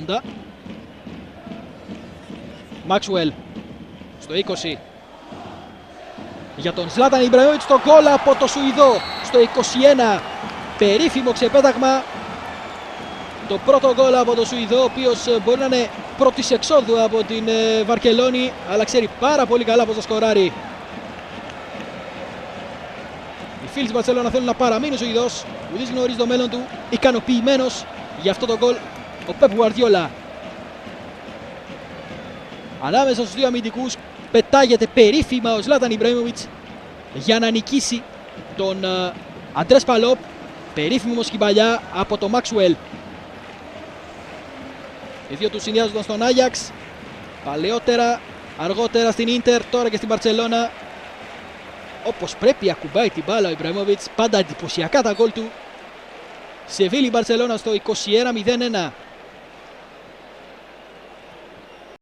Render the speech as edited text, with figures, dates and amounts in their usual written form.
80. Μάξουελ στο 20. Για τον Ζλάταν Ιμπραήμοβιτς το γκολ από το Σουηδό στο 21. Περίφημο ξεπέταγμα. Το πρώτο γκολ από το Σουηδό, ο οποίος μπορεί να είναι πρώτης εξόδου από την Βαρκελόνη, αλλά ξέρει πάρα πολύ καλά πώς θα σκοράρει. Οι φίλοι της Μπαρσελόνα θέλουν να παραμείνει ο Σουηδός. Ουδής γνωρίζει το μέλλον του. Ικανοποιημένος για αυτό το γκολ ο Πεπ Γουαρδιόλα. Ανάμεσα στους δύο αμυντικούς πετάγεται περίφημα ο Ζλάταν Ιμπραήμοβιτς για να νικήσει τον Αντρές Παλόπ. Περίφημο σκυμπαλιά από το Μάξουελ. Οι δύο του συνδυάζονταν στον Άγιαξ. Παλαιότερα, αργότερα στην Ίντερ, τώρα και στην Μπαρσελόνα. Όπως πρέπει ακουμπάει την μπάλα ο Ιμπραήμοβιτς. Πάντα εντυπωσιακά τα γκολ του. Σεβίλη Μπαρσελόνα στο 21-0-1.